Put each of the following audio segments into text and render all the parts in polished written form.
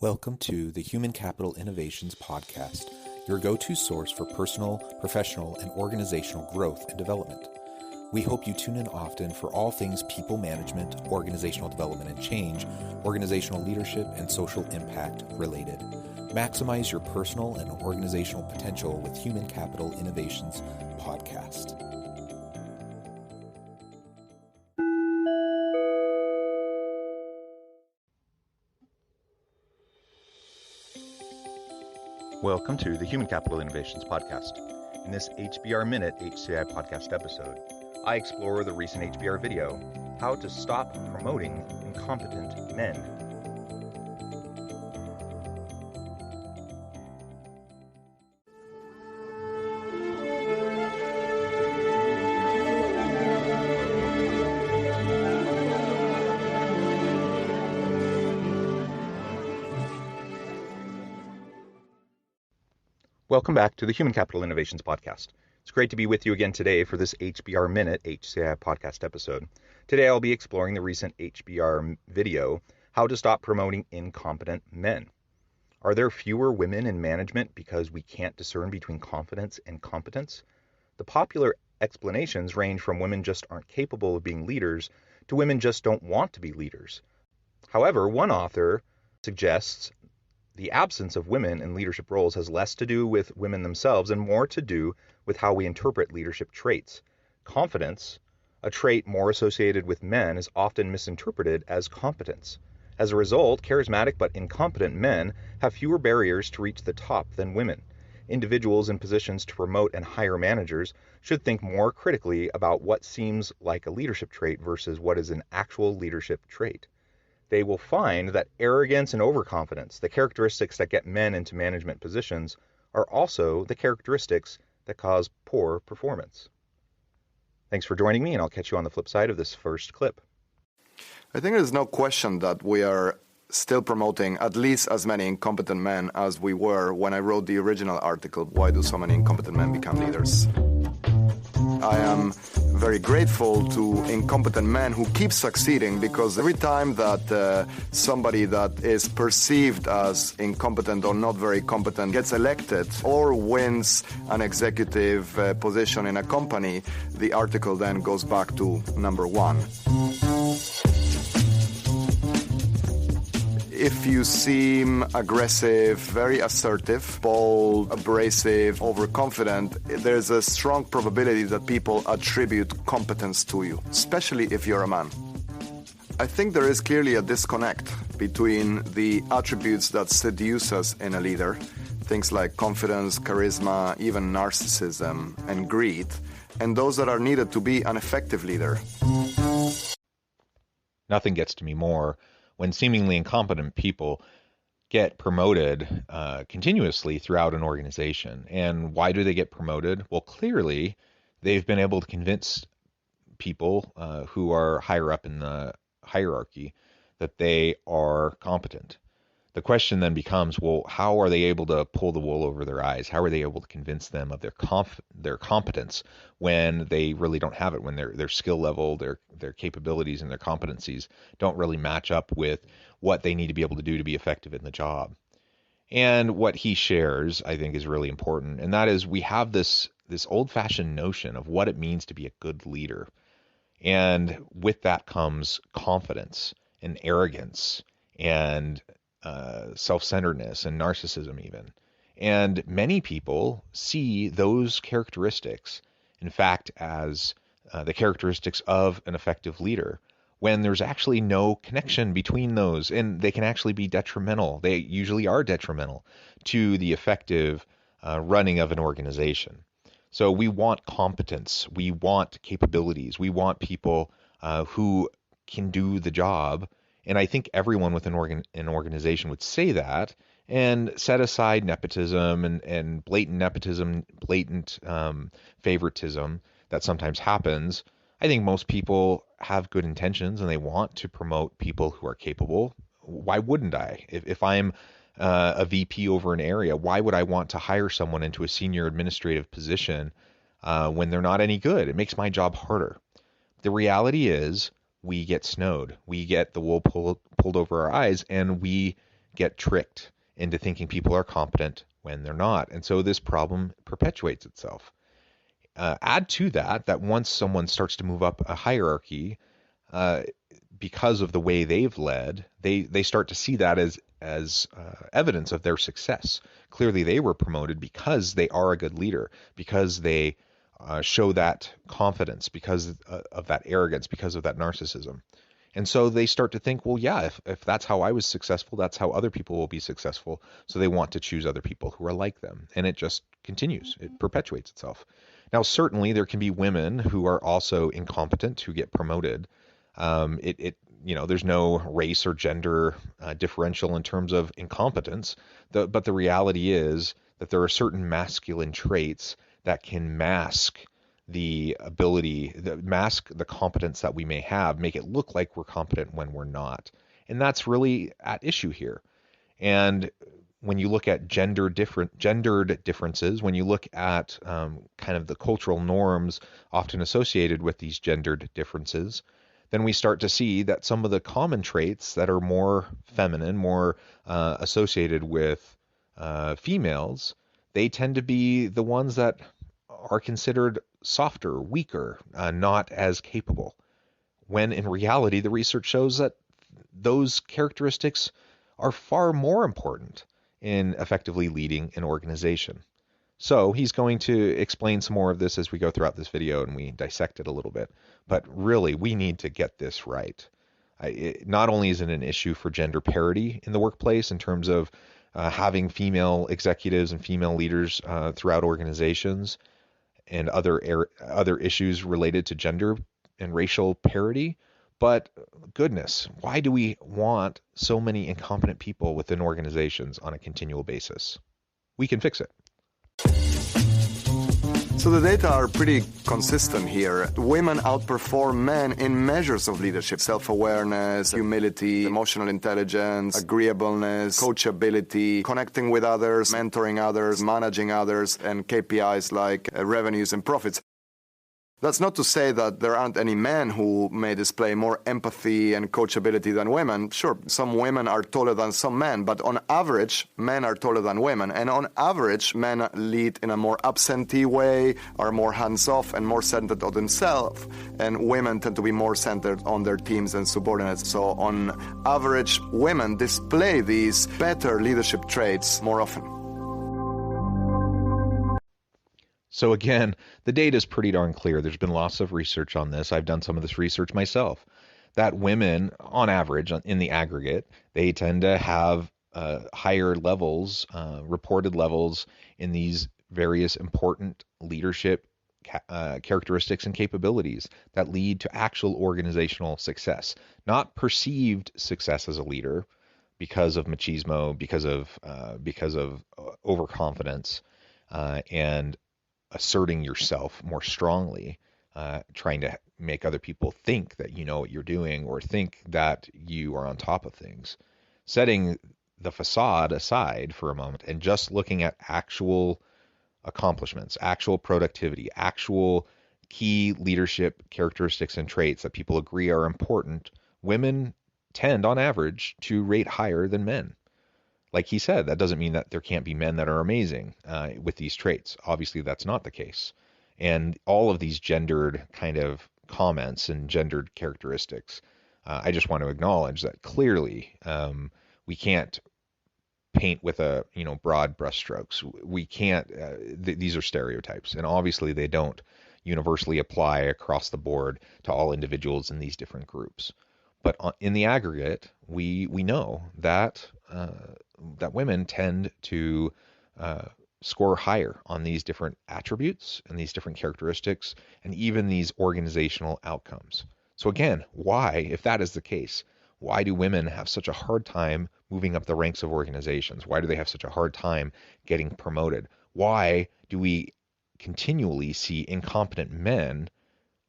Welcome to the Human Capital Innovations Podcast, your go-to source for personal, professional, and organizational growth and development. We hope you tune in often for all things people management, organizational development and change, organizational leadership, and social impact related. Maximize your personal and organizational potential with Human Capital Innovations Podcast. Welcome to the Human Capital Innovations Podcast. In this HBR Minute HCI podcast episode, I explore the recent HBR video, How to Stop Promoting Incompetent Men. Welcome back to the Human Capital Innovations Podcast. It's great to be with you again today for this HBR Minute HCI podcast episode. Today I'll be exploring the recent HBR video, How to Stop Promoting Incompetent Men. Are there fewer women in management because we can't discern between confidence and competence? The popular explanations range from women just aren't capable of being leaders to women just don't want to be leaders. However, one author suggests the absence of women in leadership roles has less to do with women themselves and more to do with how we interpret leadership traits. Confidence, a trait more associated with men, is often misinterpreted as competence. As a result, charismatic but incompetent men have fewer barriers to reach the top than women. Individuals in positions to promote and hire managers should think more critically about what seems like a leadership trait versus what is an actual leadership trait. They will find that arrogance and overconfidence, the characteristics that get men into management positions, are also the characteristics that cause poor performance. Thanks for joining me, and I'll catch you on the flip side of this first clip. I think there's no question that we are still promoting at least as many incompetent men as we were when I wrote the original article, Why Do So Many Incompetent Men Become Leaders? I am very grateful to incompetent men who keep succeeding, because every time that somebody that is perceived as incompetent or not very competent gets elected or wins an executive position in a company, the article then goes back to number one. If you seem aggressive, very assertive, bold, abrasive, overconfident, there's a strong probability that people attribute competence to you, especially if you're a man. I think there is clearly a disconnect between the attributes that seduce us in a leader, things like confidence, charisma, even narcissism and greed, and those that are needed to be an effective leader. Nothing gets to me more when seemingly incompetent people get promoted continuously throughout an organization. And why do they get promoted? Well, clearly, they've been able to convince people who are higher up in the hierarchy that they are competent. The question then becomes, well, how are they able to pull the wool over their eyes? How are they able to convince them of their competence when they really don't have it, when their skill level, their capabilities and their competencies don't really match up with what they need to be able to do to be effective in the job? And what he shares, I think, is really important. And that is, we have this old-fashioned notion of what it means to be a good leader. And with that comes confidence and arrogance and self-centeredness and narcissism even. And many people see those characteristics, in fact, as the characteristics of an effective leader, when there's actually no connection between those, and they can actually be detrimental. They usually are detrimental to the effective running of an organization. So we want competence, we want capabilities, we want people who can do the job. And I think everyone within an organization would say that and set aside nepotism and blatant nepotism, blatant favoritism that sometimes happens. I think most people have good intentions and they want to promote people who are capable. Why wouldn't I? If I'm a VP over an area, why would I want to hire someone into a senior administrative position when they're not any good? It makes my job harder. The reality is, we get snowed. We get the wool pulled over our eyes, and we get tricked into thinking people are competent when they're not. And so this problem perpetuates itself. Add to that once someone starts to move up a hierarchy, because of the way they've led, they start to see that as evidence of their success. Clearly, they were promoted because they are a good leader, because they show that confidence, because of that arrogance, because of that narcissism. And so they start to think, well, yeah, if that's how I was successful, that's how other people will be successful. So they want to choose other people who are like them. And it just continues. It perpetuates itself. Now, certainly there can be women who are also incompetent who get promoted. There's no race or gender differential in terms of incompetence. But the reality is that there are certain masculine traits that can mask the competence that we may have, make it look like we're competent when we're not. And that's really at issue here. And when you look at gendered differences, when you look at kind of the cultural norms often associated with these gendered differences, then we start to see that some of the common traits that are more feminine, more associated with females, they tend to be the ones that are considered softer, weaker, not as capable. When in reality, the research shows that those characteristics are far more important in effectively leading an organization. So he's going to explain some more of this as we go throughout this video and we dissect it a little bit. But really, we need to get this right. Not only is it an issue for gender parity in the workplace in terms of having female executives and female leaders throughout organizations, and other issues related to gender and racial parity. But goodness, why do we want so many incompetent people within organizations on a continual basis? We can fix it. So the data are pretty consistent here. Women outperform men in measures of leadership: self-awareness, humility, emotional intelligence, agreeableness, coachability, connecting with others, mentoring others, managing others, and KPIs like revenues and profits. That's not to say that there aren't any men who may display more empathy and coachability than women. Sure, some women are taller than some men, but on average, men are taller than women. And on average, men lead in a more absentee way, are more hands-off and more centered on themselves. And women tend to be more centered on their teams and subordinates. So on average, women display these better leadership traits more often. So again, the data is pretty darn clear. There's been lots of research on this. I've done some of this research myself, that women, on average, in the aggregate, they tend to have higher levels, reported levels in these various important leadership characteristics and capabilities that lead to actual organizational success, not perceived success as a leader because of machismo, because of overconfidence, and asserting yourself more strongly, trying to make other people think that you know what you're doing or think that you are on top of things. Setting the facade aside for a moment and just looking at actual accomplishments, actual productivity, actual key leadership characteristics and traits that people agree are important, women tend, on average, to rate higher than men. Like he said, that doesn't mean that there can't be men that are amazing with these traits. Obviously, that's not the case. And all of these gendered kind of comments and gendered characteristics, I just want to acknowledge that clearly we can't paint with broad brushstrokes. We can't. These are stereotypes, and obviously they don't universally apply across the board to all individuals in these different groups. But in the aggregate, we know that that women tend to score higher on these different attributes and these different characteristics and even these organizational outcomes. So again, why, if that is the case, why do women have such a hard time moving up the ranks of organizations? Why do they have such a hard time getting promoted? Why do we continually see incompetent men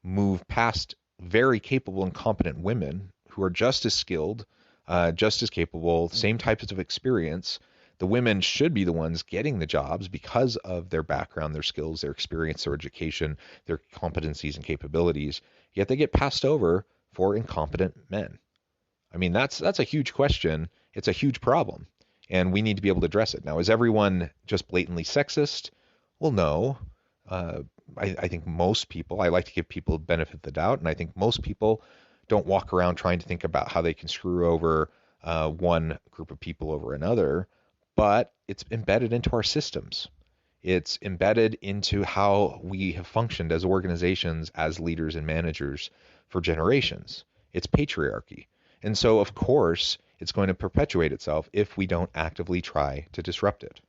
move past very capable and competent women who are just as skilled, just as capable, same types of experience? The women should be the ones getting the jobs because of their background, their skills, their experience, their education, their competencies and capabilities, yet they get passed over for incompetent men. I mean, that's a huge question. It's a huge problem. and we need to be able to address it. Now, is everyone just blatantly sexist? Well, no. I think most people, I like to give people the benefit of the doubt, and I think most people don't walk around trying to think about how they can screw over one group of people over another, but it's embedded into our systems. It's embedded into how we have functioned as organizations, as leaders and managers for generations. It's patriarchy. And so, of course, it's going to perpetuate itself if we don't actively try to disrupt it.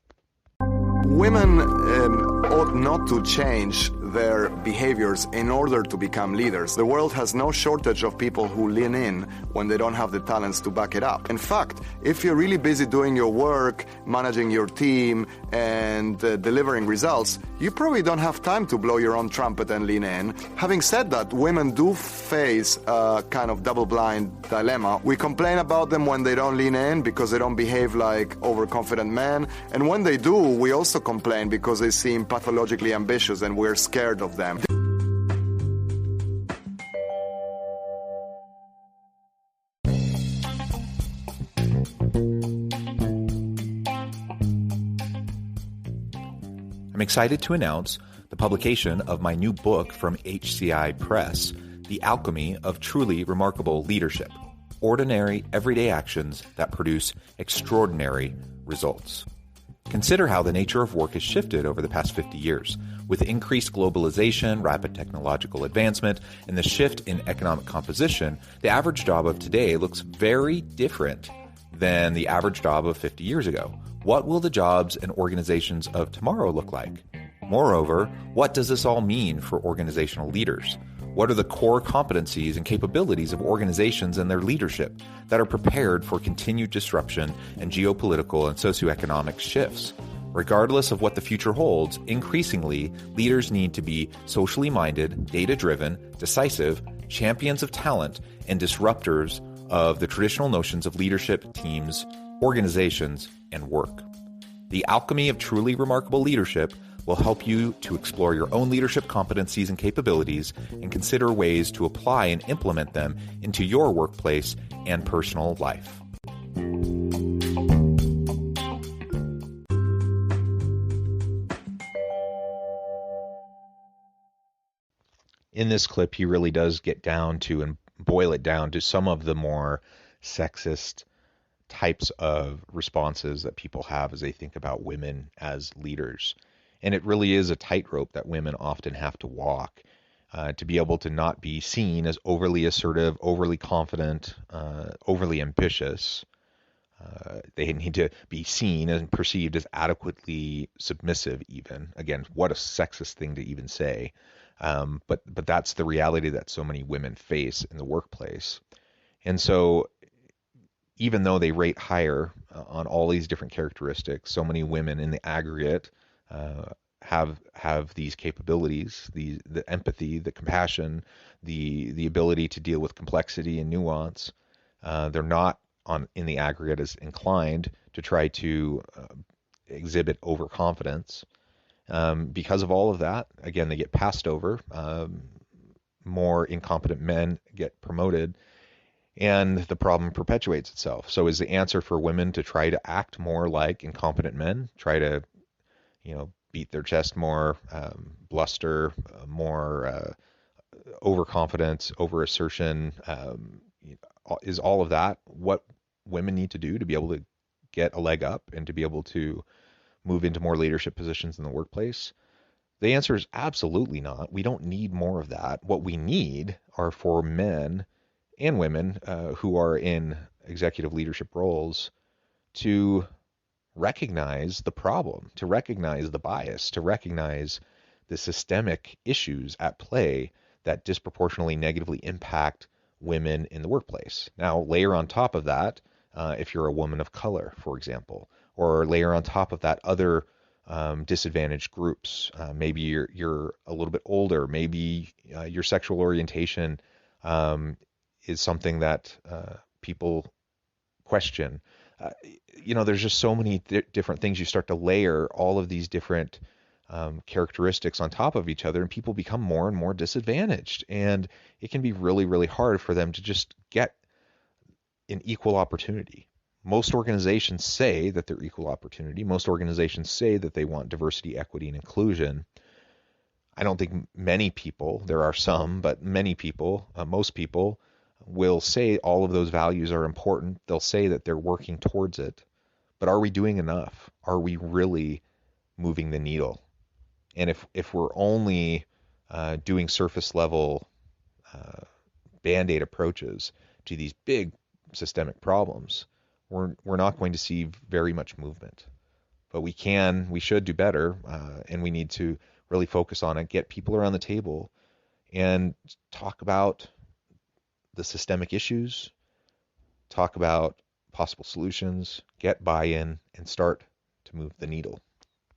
Women ought not to change their behaviors in order to become leaders. The world has no shortage of people who lean in when they don't have the talents to back it up. In fact, if you're really busy doing your work, managing your team, and delivering results, you probably don't have time to blow your own trumpet and lean in. Having said that, women do face a kind of double-blind dilemma. We complain about them when they don't lean in because they don't behave like overconfident men, and when they do, we also complain because they seem pathologically ambitious and we're scared of them. I'm excited to announce the publication of my new book from HCI Press, The Alchemy of Truly Remarkable Leadership: Ordinary, Everyday Actions That Produce Extraordinary Results. Consider how the nature of work has shifted over the past 50 years. With increased globalization, rapid technological advancement, and the shift in economic composition, the average job of today looks very different than the average job of 50 years ago. What will the jobs and organizations of tomorrow look like? Moreover, what does this all mean for organizational leaders? What are the core competencies and capabilities of organizations and their leadership that are prepared for continued disruption and geopolitical and socioeconomic shifts? Regardless of what the future holds, increasingly, leaders need to be socially minded, data-driven, decisive, champions of talent, and disruptors of the traditional notions of leadership, teams, organizations, and work. The Alchemy of Truly Remarkable Leadership will help you to explore your own leadership competencies and capabilities and consider ways to apply and implement them into your workplace and personal life. In this clip, he really does get down to and boil it down to some of the more sexist types of responses that people have as they think about women as leaders. And it really is a tightrope that women often have to walk to be able to not be seen as overly assertive, overly confident, overly ambitious. They need to be seen and perceived as adequately submissive even. Again, what a sexist thing to even say. But that's the reality that so many women face in the workplace. And so even though they rate higher on all these different characteristics, so many women in the aggregate have these capabilities, the empathy, the compassion, the ability to deal with complexity and nuance. They're not in the aggregate as inclined to try to exhibit overconfidence. Because of all of that, again, they get passed over. More incompetent men get promoted, and the problem perpetuates itself. So is the answer for women to try to act more like incompetent men, try to, beat their chest more, bluster, more overconfidence, overassertion? Is all of that what women need to do to be able to get a leg up and to be able to move into more leadership positions in the workplace? The answer is absolutely not. We don't need more of that. What we need are for men and women who are in executive leadership roles to recognize the problem, to recognize the bias, to recognize the systemic issues at play that disproportionately negatively impact women in the workplace. Now, layer on top of that, if you're a woman of color, for example, or layer on top of that other disadvantaged groups. Maybe you're a little bit older. Maybe your sexual orientation is something that people question. There's just so many different things. You start to layer all of these different characteristics on top of each other, and people become more and more disadvantaged. And it can be really, really hard for them to just get an equal opportunity. Most organizations say that they're equal opportunity. Most organizations say that they want diversity, equity, and inclusion. I don't think many people, there are some, but many people, most people, will say all of those values are important. They'll say that they're working towards it. But are we doing enough? Are we really moving the needle? And if we're only doing surface level band-aid approaches to these big systemic problems, we're not going to see very much movement. But we should do better, and we need to really focus on it, get people around the table, and talk about the systemic issues, talk about possible solutions, get buy-in, and start to move the needle.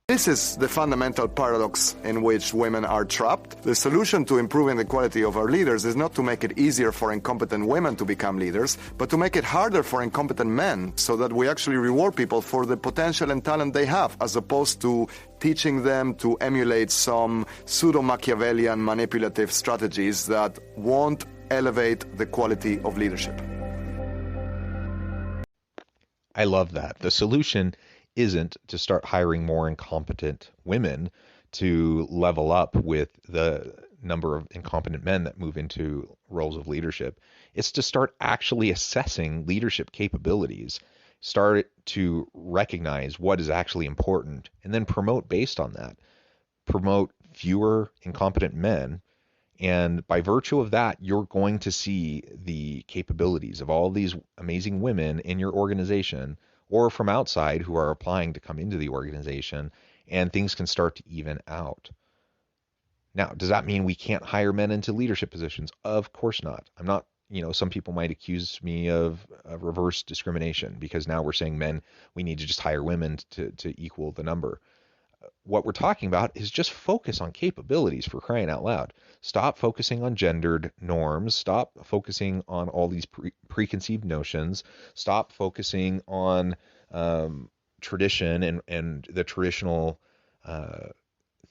This is the fundamental paradox in which women are trapped. The solution to improving the quality of our leaders is not to make it easier for incompetent women to become leaders, but to make it harder for incompetent men, so that we actually reward people for the potential and talent they have, as opposed to teaching them to emulate some pseudo-Machiavellian manipulative strategies that won't elevate the quality of leadership. I love that. The solution isn't to start hiring more incompetent women to level up with the number of incompetent men that move into roles of leadership. It's to start actually assessing leadership capabilities, start to recognize what is actually important, and then promote based on that. Promote fewer incompetent men, and by virtue of that, you're going to see the capabilities of all these amazing women in your organization or from outside who are applying to come into the organization, and things can start to even out. Now, does that mean we can't hire men into leadership positions? Of course not. I'm not, some people might accuse me of reverse discrimination because now we're saying we need to just hire women to equal the number. What we're talking about is just focus on capabilities, for crying out loud. Stop focusing on gendered norms. Stop focusing on all these preconceived notions. Stop focusing on tradition and the traditional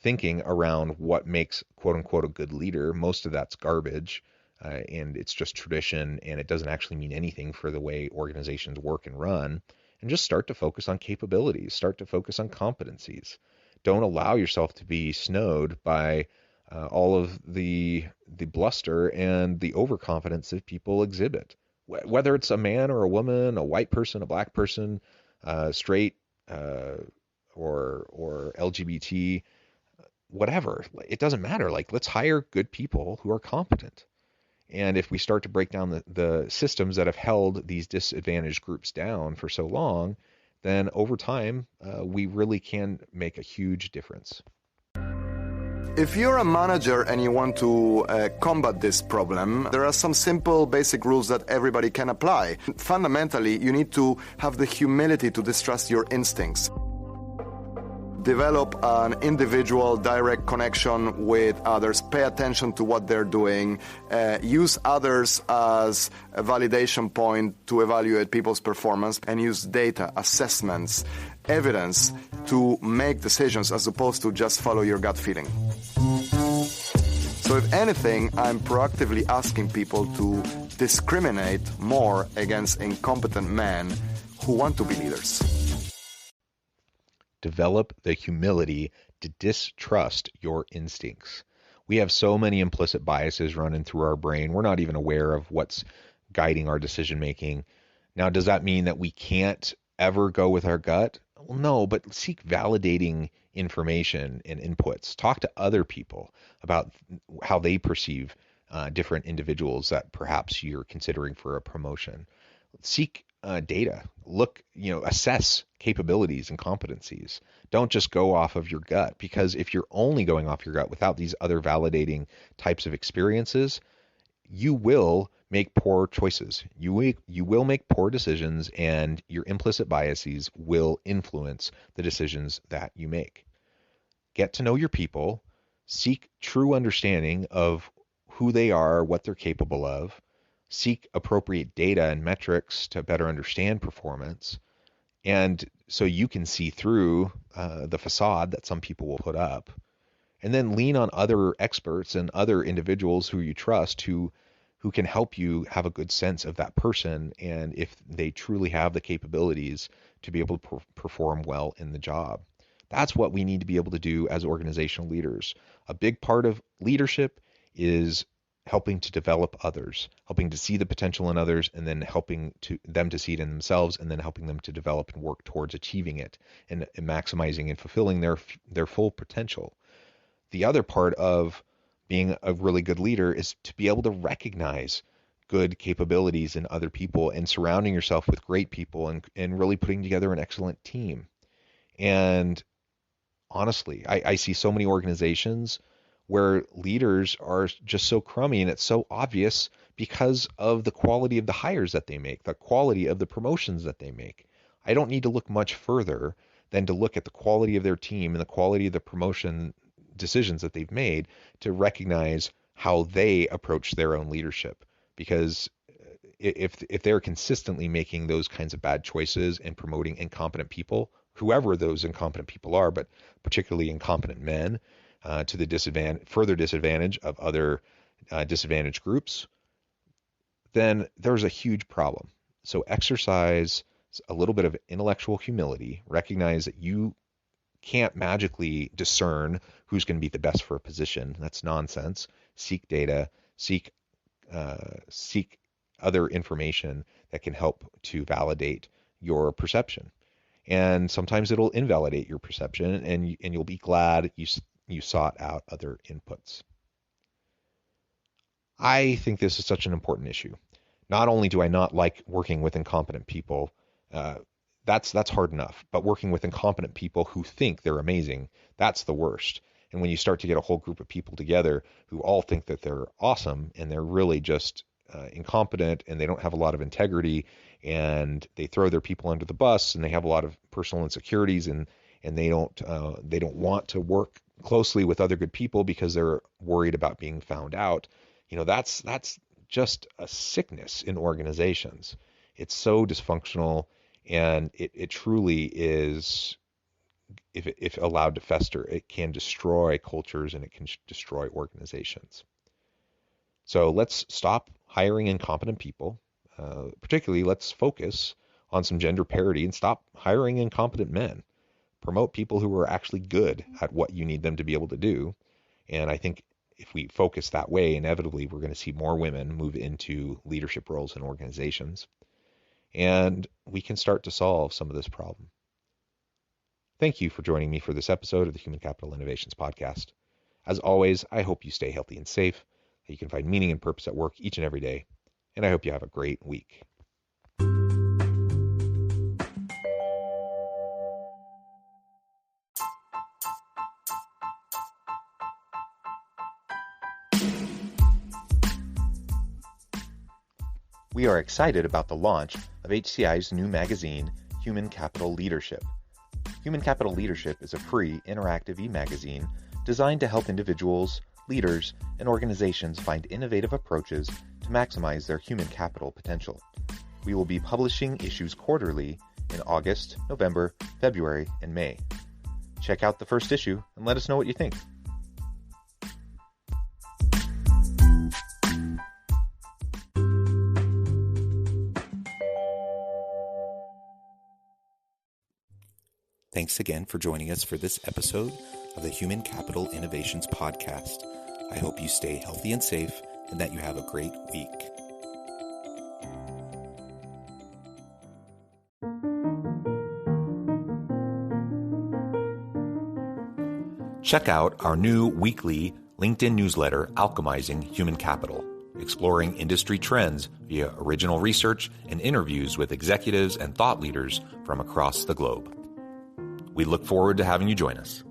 thinking around what makes quote unquote a good leader. Most of that's garbage, and it's just tradition, and it doesn't actually mean anything for the way organizations work and run. And just start to focus on capabilities. Start to focus on competencies. Don't allow yourself to be snowed by all of the bluster and the overconfidence that people exhibit. Whether it's a man or a woman, a white person, a black person, straight or LGBT, whatever, it doesn't matter. Let's hire good people who are competent. And if we start to break down the systems that have held these disadvantaged groups down for so long, then over time, we really can make a huge difference. If you're a manager and you want to combat this problem, there are some simple basic rules that everybody can apply. Fundamentally, you need to have the humility to distrust your instincts. Develop an individual direct connection with others. Pay attention to what they're doing. Use others as a validation point to evaluate people's performance, and use data, assessments, evidence to make decisions as opposed to just follow your gut feeling. So if anything, I'm proactively asking people to discriminate more against incompetent men who want to be leaders. Develop the humility to distrust your instincts. We have so many implicit biases running through our brain. We're not even aware of what's guiding our decision making. Now, does that mean that we can't ever go with our gut? Well, no, but seek validating information and inputs. Talk to other people about how they perceive different individuals that perhaps you're considering for a promotion. Seek data. Look, assess capabilities and competencies. Don't just go off of your gut, because if you're only going off your gut without these other validating types of experiences, you will make poor choices. You will make poor decisions, and your implicit biases will influence the decisions that you make. Get to know your people. Seek true understanding of who they are, what they're capable of. Seek appropriate data and metrics to better understand performance. And so you can see through the facade that some people will put up. And then lean on other experts and other individuals who you trust who who can help you have a good sense of that person and if they truly have the capabilities to be able to perform well in the job. That's what we need to be able to do as organizational leaders. A big part of leadership is helping to develop others, helping to see the potential in others, and then helping them to see it in themselves, and then helping them to develop and work towards achieving it and maximizing and fulfilling their full potential. The other part of being a really good leader is to be able to recognize good capabilities in other people and surrounding yourself with great people and really putting together an excellent team. And honestly, I see so many organizations where leaders are just so crummy, and it's so obvious because of the quality of the hires that they make, the quality of the promotions that they make. I don't need to look much further than to look at the quality of their team and the quality of the promotion decisions that they've made to recognize how they approach their own leadership. Because if they're consistently making those kinds of bad choices and promoting incompetent people, whoever those incompetent people are, but particularly incompetent men, to the further disadvantage of other disadvantaged groups, then there's a huge problem. So exercise a little bit of intellectual humility, recognize that you can't magically discern who's going to be the best for a position. That's nonsense. Seek data, seek other information that can help to validate your perception. And sometimes it'll invalidate your perception, and you'll be glad you sought out other inputs. I think this is such an important issue. Not only do I not like working with incompetent people, that's hard enough, but working with incompetent people who think they're amazing, that's the worst. And when you start to get a whole group of people together who all think that they're awesome and they're really just incompetent and they don't have a lot of integrity and they throw their people under the bus and they have a lot of personal insecurities and they don't want to work closely with other good people because they're worried about being found out. That's just a sickness in organizations. It's so dysfunctional, and it truly is, if allowed to fester, it can destroy cultures and it can destroy organizations. So let's stop hiring incompetent people. Particularly, let's focus on some gender parity and stop hiring incompetent men. Promote people who are actually good at what you need them to be able to do. And I think if we focus that way, inevitably we're going to see more women move into leadership roles in organizations. And we can start to solve some of this problem. Thank you for joining me for this episode of the Human Capital Innovations Podcast. As always, I hope you stay healthy and safe, that you can find meaning and purpose at work each and every day. And I hope you have a great week. We are excited about the launch of HCI's new magazine, Human Capital Leadership. Human Capital Leadership is a free, interactive e-magazine designed to help individuals, leaders, and organizations find innovative approaches to maximize their human capital potential. We will be publishing issues quarterly in August, November, February, and May. Check out the first issue and let us know what you think. Thanks again for joining us for this episode of the Human Capital Innovations Podcast. I hope you stay healthy and safe and that you have a great week. Check out our new weekly LinkedIn newsletter, Alchemizing Human Capital, exploring industry trends via original research and interviews with executives and thought leaders from across the globe. We look forward to having you join us.